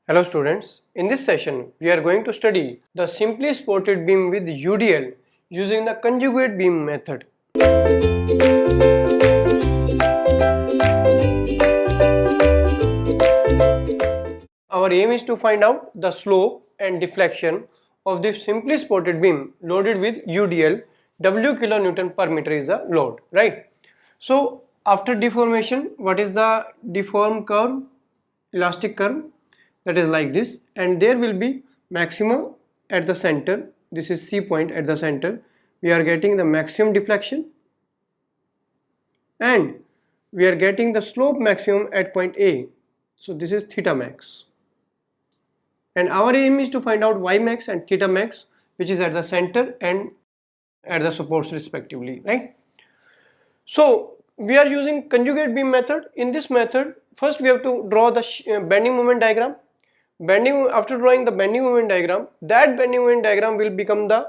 Hello students, in this session we are going to study the simply supported beam with UDL using the conjugate beam method. Our aim is to find out the slope and deflection of this simply supported beam loaded with UDL. W kilonewton per meter is the load, right? So after deformation, what is the deformed curve? Elastic curve, that is like this, and there will be maximum at the center. This is C point at the center. We are getting the maximum deflection and we are getting the slope maximum at point A. So this is theta max, and our aim is to find out y max and theta max, which is at the center and at the supports respectively, right? So we are using conjugate beam method. In this method, first we have to draw the bending moment diagram. After drawing the bending moment diagram, that bending moment diagram will become the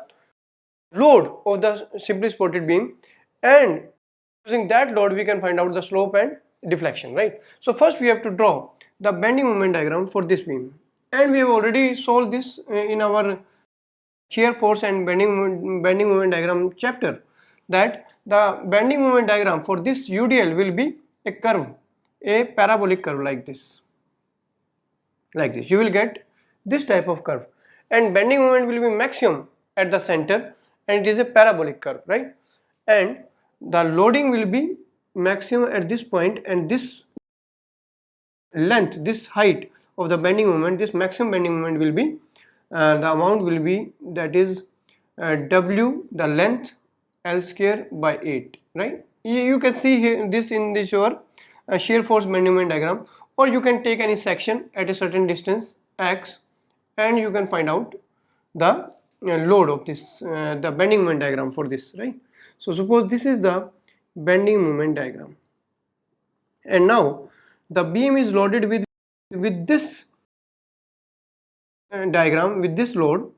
load of the simply supported beam, and using that load we can find out the slope and deflection, right? So first we have to draw the bending moment diagram for this beam, and we have already solved this in our shear force and bending moment diagram chapter, that the bending moment diagram for this UDL will be a curve, a parabolic curve like this. You will get this type of curve, and bending moment will be maximum at the center, and it is a parabolic curve, right? And the loading will be maximum at this point, and this length, this height of the bending moment, this maximum bending moment will be the amount will be, that is W, the length, L square by 8, right? You can see here this in this your shear force bending moment diagram, or you can take any section at a certain distance x and you can find out the load of this, the bending moment diagram for this, right? So suppose this is the bending moment diagram, and now the beam is loaded with this diagram, with this load,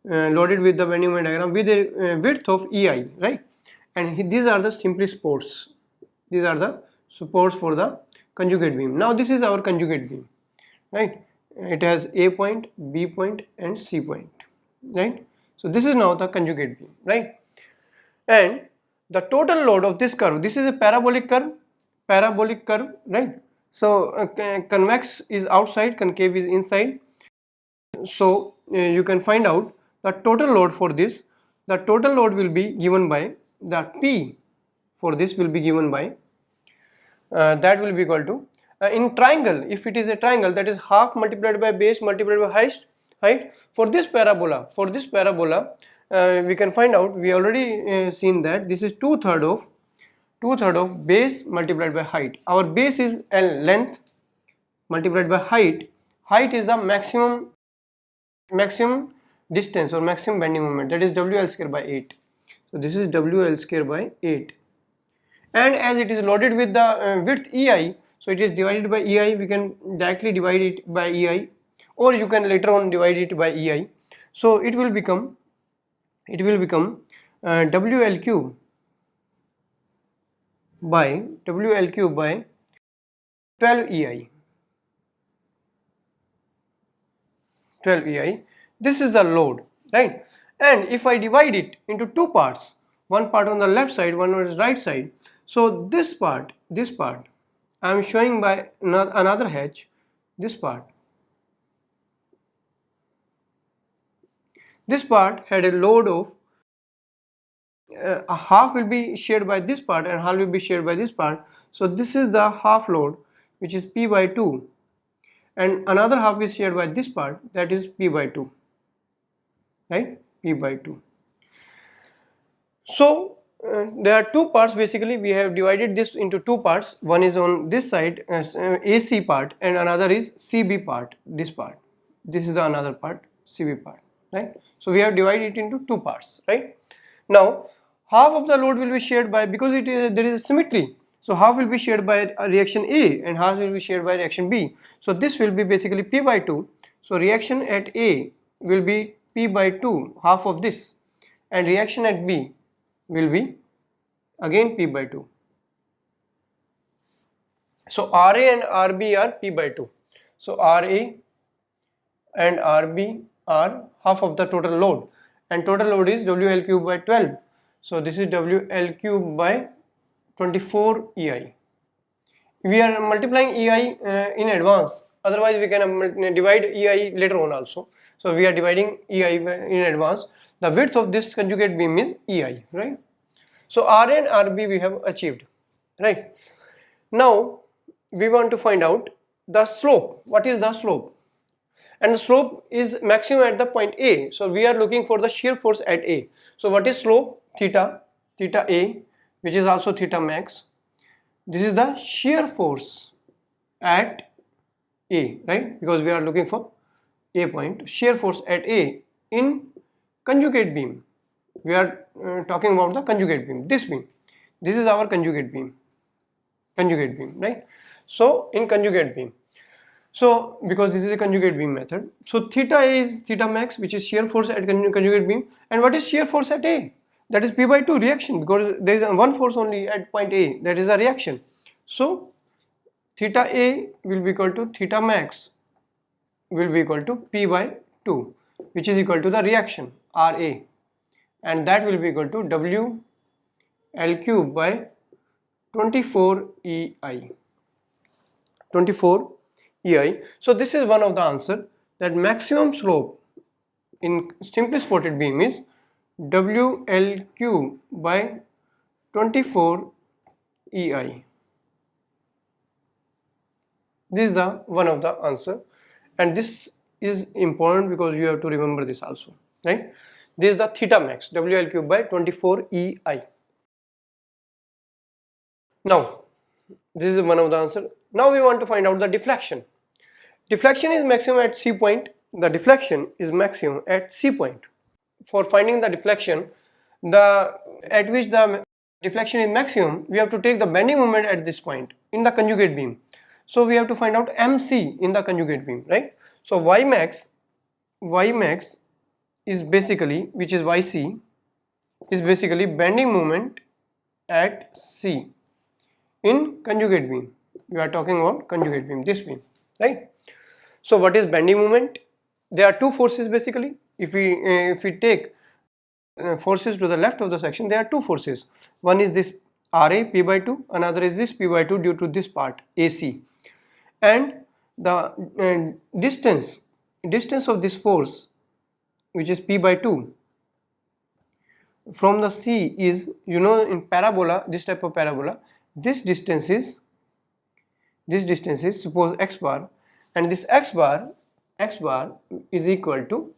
loaded with the bending moment diagram with a width of EI, right? And these are the simply supports. These are the supports for the conjugate beam. Now this is our conjugate beam, right? It has A point, B point and C point, right? So this is now the conjugate beam, right? And the total load of this curve, this is a parabolic curve, right? So convex is outside, concave is inside. So you can find out the total load for this. The total load will be given by the P for this will be given by that will be equal to in triangle, if it is a triangle, that is half multiplied by base multiplied by height. For this parabola we can find out, we already seen that this is 2/3 of base multiplied by height. Our base is L, length, multiplied by height. Height is the maximum distance or maximum bending moment, that is WL square by 8. So this is WL square by 8, and as it is loaded with the width EI, so it is divided by EI. We can directly divide it by EI, or you can later on divide it by EI. So it will become WL cube by 12 EI. This is the load, right? And if I divide it into two parts, one part on the left side, one on the right side, so this part I am showing by another hatch. This part had a load of a half will be shared by this part and half will be shared by this part. So this is the half load, which is P by 2, and another half is shared by this part, that is P by 2, right? P by 2. So there are two parts. Basically we have divided this into two parts. One is on this side, AC part, and another is CB part, this part. This is the another part, CB part, right? So we have divided it into two parts, right? Now half of the load will be shared by, because there is a symmetry, so half will be shared by reaction A and half will be shared by reaction B. So this will be basically P by 2. So reaction at A will be P by 2, half of this, and reaction at B will be again P by 2. So RA and RB are P by 2. So RA and RB are half of the total load, and total load is WL cube by 12. So this is WL cube by 24 EI. We are multiplying EI in advance, otherwise we can divide EI later on also. So we are dividing EI in advance. The width of this conjugate beam is EI, right? So R and RB we have achieved, right? Now we want to find out the slope. What is the slope? And the slope is maximum at the point A. So we are looking for the shear force at A. So what is slope? Theta, theta A, which is also theta max. This is the shear force at A, right? Because we are looking for A point. Shear force at A in conjugate beam. We are talking about the conjugate beam. This beam. This is our conjugate beam. Conjugate beam, right? So in conjugate beam. So because this is a conjugate beam method. So theta A is theta max, which is shear force at conjugate beam. And what is shear force at A? That is P by 2 reaction, because there is one force only at point A, that is a reaction. So theta A will be equal to theta max will be equal to P by 2, which is equal to the reaction RA, and that will be equal to W L cube by 24 EI. 24 EI. So this is one of the answer, that maximum slope in simply supported beam is WL cube by 24 EI. This is the one of the answer, and this is important because you have to remember this also, right? This is the theta max, WL cube by 24 EI. Now this is one of the answer. Now we want to find out the deflection. Deflection is maximum at C point. The deflection is maximum at C point. For finding the deflection, at which the deflection is maximum, we have to take the bending moment at this point in the conjugate beam. So we have to find out MC in the conjugate beam, right? So Y max is basically, which is YC, is basically bending moment at C in conjugate beam. We are talking about conjugate beam, this beam, right? So what is bending moment? There are two forces basically. If we take forces to the left of the section, there are two forces. One is this RA P by 2, another is this P by 2 due to this part AC, and the distance of this force, which is P by 2 from the C, is, you know, in parabola, this type of parabola, this distance is suppose x bar, and this x bar is equal to,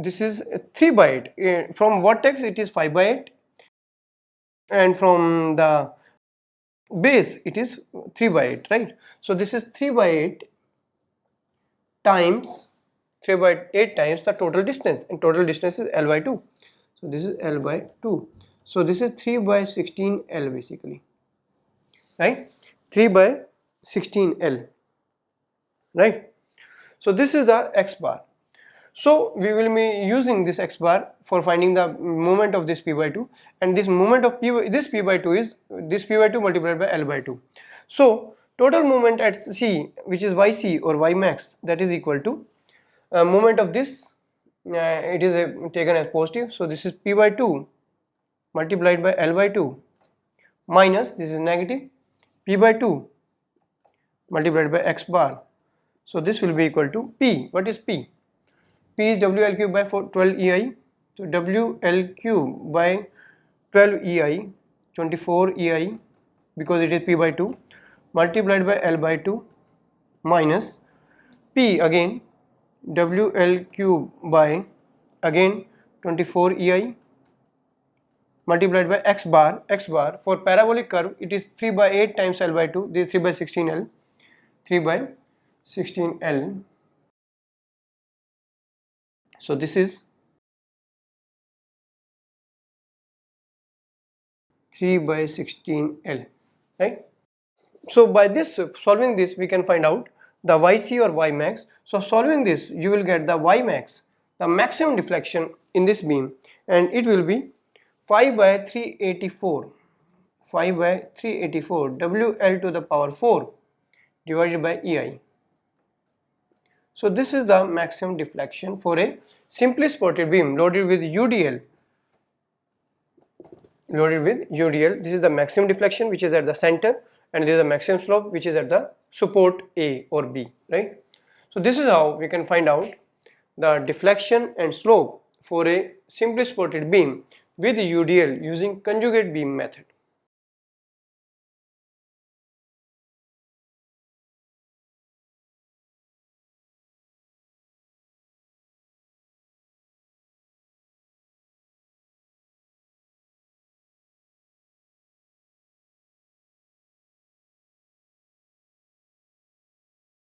this is 3 by 8, from vertex it is 5 by 8, and from the base it is 3 by 8, right? So this is 3 by 8 times the total distance, and total distance is L by 2. So this is L by 2. So this is 3 by 16 L basically, right? 3 by 16 L, right? So this is the x bar. So we will be using this x bar for finding the moment of this P by 2, and this moment of this P by 2 is this P by 2 multiplied by L by 2. So total moment at C, which is YC or Y max, that is equal to moment of this, it is taken as positive, so this is P by 2 multiplied by L by 2 minus, this is negative, P by 2 multiplied by x bar. So this will be equal to P. What is P? P is WL cube by 12 EI. So WL cube by 12 EI, 24 EI, because it is P by 2, multiplied by L by 2 minus P again, WL cube by again 24 EI multiplied by x bar. For parabolic curve it is 3 by 8 times L by 2, this is 3 by 16 L, 3 by 16 L. So this is 3 by 16 L, right? So by this, solving this, we can find out the YC or Y max. So solving this, you will get the Y max, the maximum deflection in this beam, and it will be 5 by 384 WL to the power 4 divided by EI. So this is the maximum deflection for a simply supported beam loaded with UDL. This is the maximum deflection which is at the center, and this is the maximum slope which is at the support A or B, right? So this is how we can find out the deflection and slope for a simply supported beam with UDL using conjugate beam method.